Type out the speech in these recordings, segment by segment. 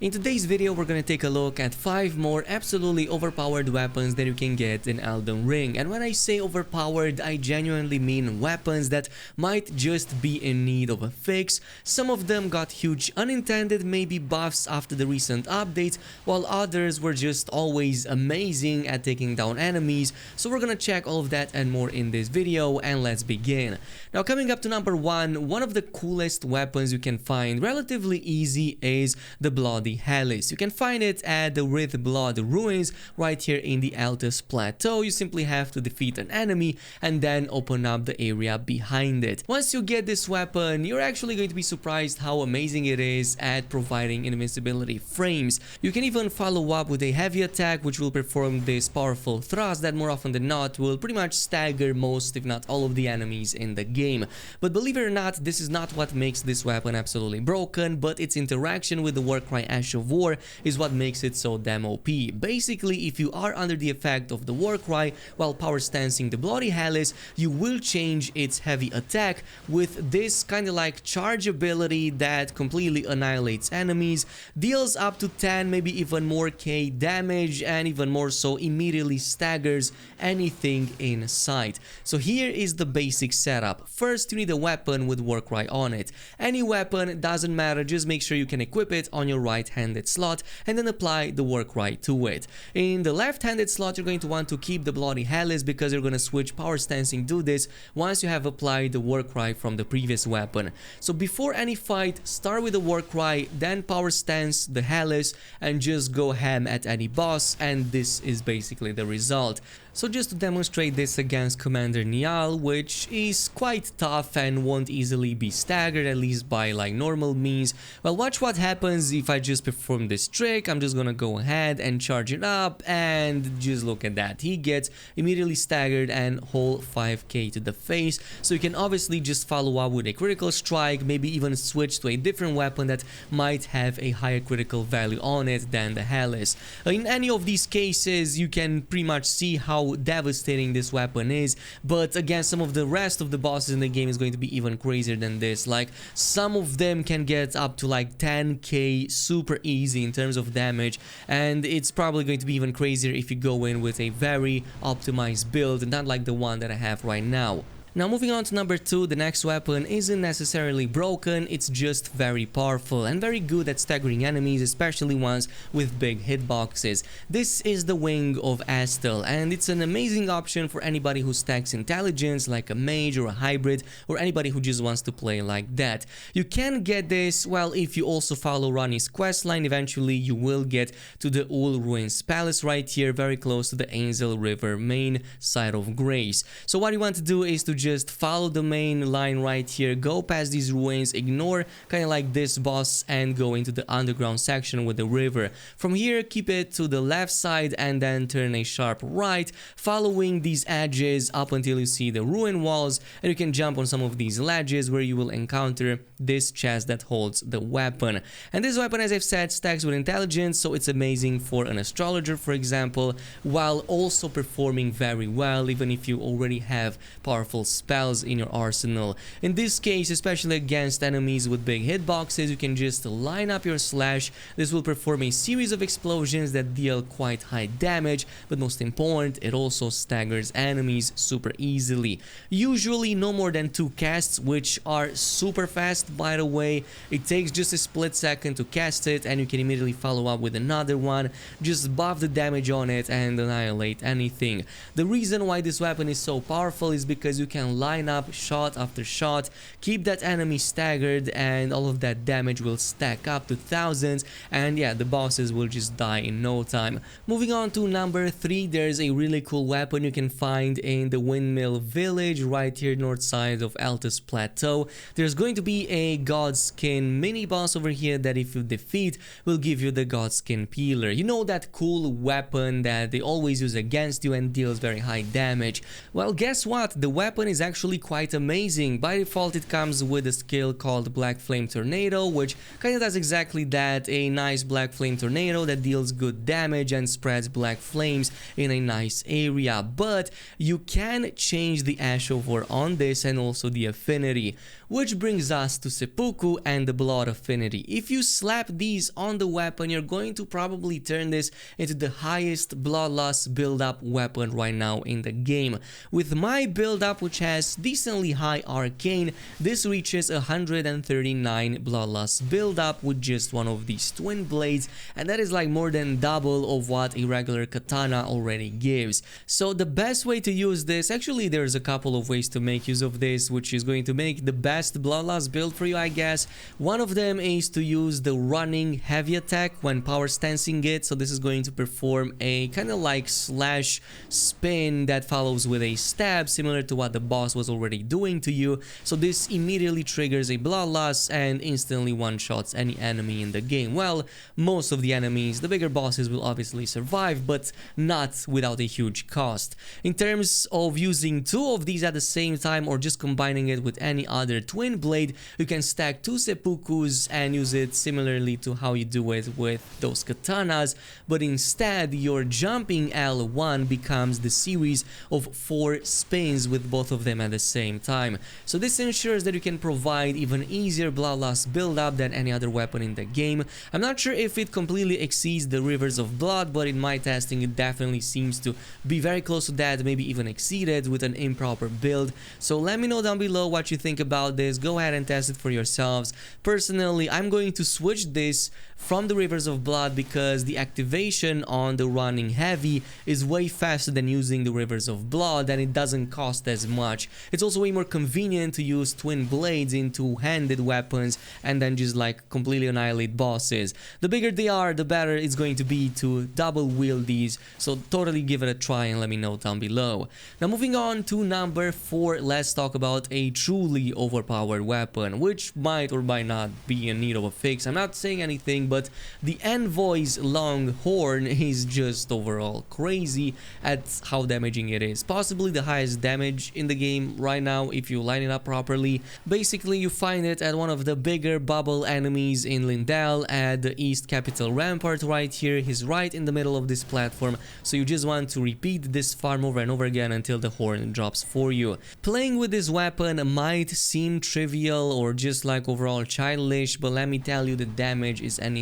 In today's video, we're gonna take a look at 5 more absolutely overpowered weapons that you can get in Elden Ring. And when I say overpowered, I genuinely mean weapons that might just be in need of a fix. Some of them got huge unintended maybe buffs after the recent updates, while others were just always amazing at taking down enemies. So we're gonna check all of that and more in this video, and let's begin. Now, coming up to number 1, one of the coolest weapons you can find relatively easy is the Bloody Hellis. You can find it at the With Blood ruins right here in the Altus Plateau. You simply have to defeat an enemy and then open up the area behind it. Once you get this weapon, you're actually going to be surprised how amazing it is at providing invincibility frames. You can even follow up with a heavy attack which will perform this powerful thrust that more often than not will pretty much stagger most if not all of the enemies in the game. But believe it or not, this is not what makes this weapon absolutely broken, but its interaction with the Warcry Ash of War is what makes it so damn OP. Basically, if you are under the effect of the Warcry while power stancing the Bloody Hellis, you will change its heavy attack with this kind of like charge ability that completely annihilates enemies, deals up to 10 maybe even more K damage, and even more so immediately staggers anything in sight. So here is the basic setup. First, you need a weapon with Warcry on it. Any weapon, doesn't matter, just make sure you can equip it on your right-handed slot and then apply the Warcry to it. In the left-handed slot, you're going to want to keep the Bloody Hellis because you're going to switch power stancing to this once you have applied the Warcry from the previous weapon. So before any fight, start with the Warcry, then power stance the Hellis and just go ham at any boss, and this is basically the result. So just to demonstrate this against Commander Niall, which is quite tough and won't easily be staggered, at least by like normal means, well, watch what happens if I just perform this trick. I'm just gonna go ahead and charge it up, and just look at that. He gets immediately staggered and whole 5k to the face. So you can obviously just follow up with a critical strike, maybe even switch to a different weapon that might have a higher critical value on it than the Hellis. In any of these cases, you can pretty much see how devastating this weapon is, but again, some of the rest of the bosses in the game is going to be even crazier than this. Like, some of them can get up to like 10k super easy in terms of damage, and it's probably going to be even crazier if you go in with a very optimized build, not like the one that I have right now. Now, moving on to number 2, the next weapon isn't necessarily broken, it's just very powerful and very good at staggering enemies, especially ones with big hitboxes. This is the Wing of Astle, and it's an amazing option for anybody who stacks intelligence like a mage or a hybrid, or anybody who just wants to play like that. You can get this, well, if you also follow Ronnie's questline. Eventually you will get to the Ul Ruins Palace right here, very close to the Ainzel River main side of Grace. So what you want to do is to just follow the main line right here, go past these ruins, ignore kind of like this boss, and go into the underground section with the river. From here, keep it to the left side and then turn a sharp right, following these edges up until you see the ruin walls, and you can jump on some of these ledges where you will encounter this chest that holds the weapon. And this weapon, as I've said, stacks with intelligence, so it's amazing for an astrologer, for example, while also performing very well even if you already have powerful spells in your arsenal. In this case, especially against enemies with big hitboxes, you can just line up your slash. This will perform a series of explosions that deal quite high damage, but most important, it also staggers enemies super easily. Usually no more than 2 casts, which are super fast, by the way. It takes just a split second to cast it, and you can immediately follow up with another one. Just buff the damage on it and annihilate anything. The reason why this weapon is so powerful is because you can line up shot after shot, keep that enemy staggered, and all of that damage will stack up to thousands, and yeah, the bosses will just die in no time. Moving on to number 3, there's a really cool weapon you can find in the Windmill Village right here north side of Altus Plateau. There's going to be a Godskin mini boss over here that if you defeat will give you the Godskin Peeler. You know, that cool weapon that they always use against you and deals very high damage. Well, guess what? The weapon is actually quite amazing. By default it comes with a skill called Black Flame Tornado, which kinda does exactly that, a nice Black Flame Tornado that deals good damage and spreads black flames in a nice area. But you can change the Ash over on this and also the Affinity, which brings us to Sepuku and the Blood Affinity. If you slap these on the weapon, you're going to probably turn this into the highest bloodlust build-up weapon right now in the game. With my build-up, which has decently high arcane, this reaches 139 bloodlust build-up with just one of these twin blades, and that is like more than double of what a regular katana already gives. So the best way to use this, actually there's a couple of ways to make use of this, which is going to make the best bloodlust build for you, I guess. One of them is to use the running heavy attack when power stancing it. So this is going to perform a kind of like slash spin that follows with a stab, similar to what the boss was already doing to you. So this immediately triggers a bloodlust and instantly one-shots any enemy in the game. Well, most of the enemies, the bigger bosses will obviously survive, but not without a huge cost. In terms of using two of these at the same time or just combining it with any other twin blade, you can stack two seppukus and use it similarly to how you do it with those katanas, but instead your jumping L1 becomes the series of 4 spins with both of them at the same time. So this ensures that you can provide even easier bloodlust build-up than any other weapon in the game. I'm not sure if it completely exceeds the Rivers of Blood, but in my testing it definitely seems to be very close to that, maybe even exceeded with an improper build. So let me know down below what you think about this. Go ahead and test it for yourselves. Personally, I'm going to switch this from the Rivers of Blood because the activation on the running heavy is way faster than using the Rivers of Blood, and it doesn't cost as much. It's also way more convenient to use twin blades in two-handed weapons and then just like completely annihilate bosses. The bigger they are, the better it's going to be to double wield these, so totally give it a try and let me know down below. Now moving on to number 4, let's talk about a truly overpowered weapon, which might or might not be in need of a fix. I'm not saying anything, but the Envoys long horn is just overall crazy at how damaging it is. Possibly the highest damage in the game right now if you line it up properly. Basically, you find it at one of the bigger bubble enemies in Lindell at the East Capital Rampart right here. He's right in the middle of this platform, so you just want to repeat this farm over and over again until the horn drops for you. Playing with this weapon might seem trivial or just like overall childish, but let me tell you, the damage is anything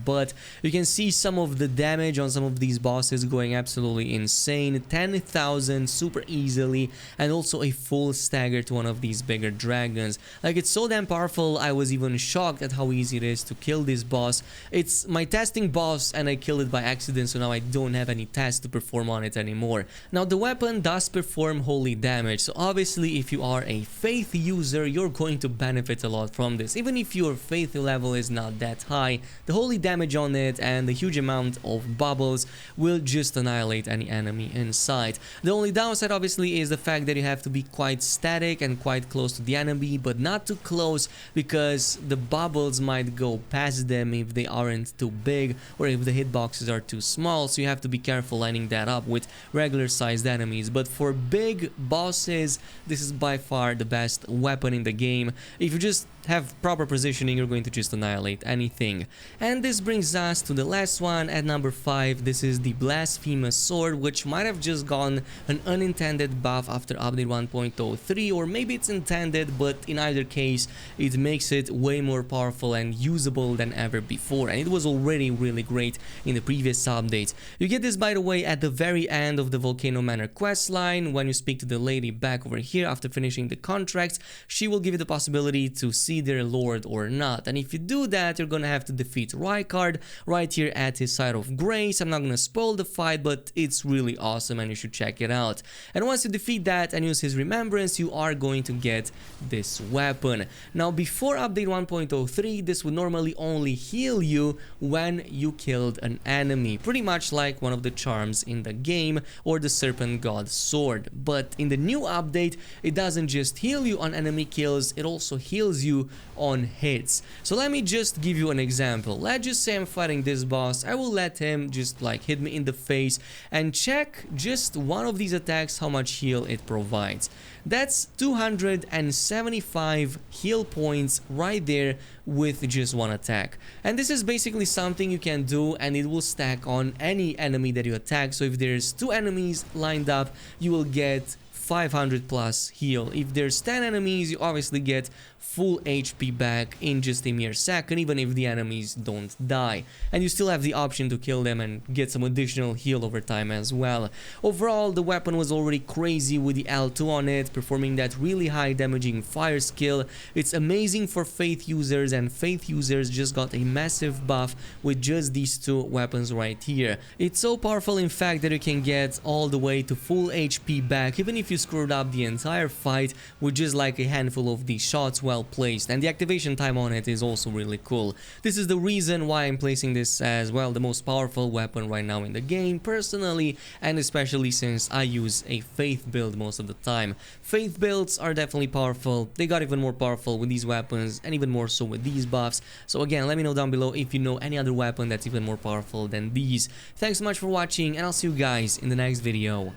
but. You can see some of the damage on some of these bosses going absolutely insane. 10,000 super easily, and also a full stagger to one of these bigger dragons. Like, it's so damn powerful, I was even shocked at how easy it is to kill this boss. It's my testing boss and I killed it by accident, so now I don't have any tests to perform on it anymore. Now the weapon does perform holy damage, so obviously if you are a faith user, you're going to benefit a lot from this. Even if your faith level is not that high, the holy damage on it and the huge amount of bubbles will just annihilate any enemy inside. The only downside obviously is the fact that you have to be quite static and quite close to the enemy, but not too close because the bubbles might go past them if they aren't too big or if the hitboxes are too small, so you have to be careful lining that up with regular sized enemies. But for big bosses, this is by far the best weapon in the game. If you just have proper positioning, you're going to just annihilate anything. And this brings us to the last one at number 5. This is the Blasphemous Sword, which might have just gotten an unintended buff after update 1.03, or maybe it's intended, but in either case it makes it way more powerful and usable than ever before, and it was already really great in the previous updates. You get this, by the way, at the very end of the Volcano Manor questline. When you speak to the lady back over here after finishing the contracts, she will give you the possibility to see their lord or not, and if you do that, you're gonna have to defeat Rykard right here at his site of grace. I'm not gonna spoil the fight, but it's really awesome and you should check it out. And once you defeat that and use his remembrance, you are going to get this weapon. Now before update 1.03, this would normally only heal you when you killed an enemy, pretty much like one of the charms in the game or the Serpent God sword. But in the new update, it doesn't just heal you on enemy kills, it also heals you on hits. So let me just give you an example. Let's just say I'm fighting this boss. I will let him just like hit me in the face and check just one of these attacks how much heal it provides. fights. That's 275 heal points right there with just one attack. And this is basically something you can do, and it will stack on any enemy that you attack. So if there's 2 enemies lined up, you will get 500 plus heal. If there's 10 enemies, you obviously get full HP back in just a mere second, even if the enemies don't die. And you still have the option to kill them and get some additional heal over time as well. Overall, the weapon was already crazy with the L2 on it, performing that really high damaging fire skill. It's amazing for Faith users, and Faith users just got a massive buff with just these 2 weapons right here. It's so powerful in fact that you can get all the way to full HP back, even if you screwed up the entire fight with just like a handful of these shots well placed. And the activation time on it is also really cool. This is the reason why I'm placing this as well the most powerful weapon right now in the game personally, and especially since I use a Faith build most of the time. Faith builds are definitely powerful. They got even more powerful with these weapons, and even more so with these buffs. So again, let me know down below if you know any other weapon that's even more powerful than these. Thanks so much for watching, and I'll see you guys in the next video.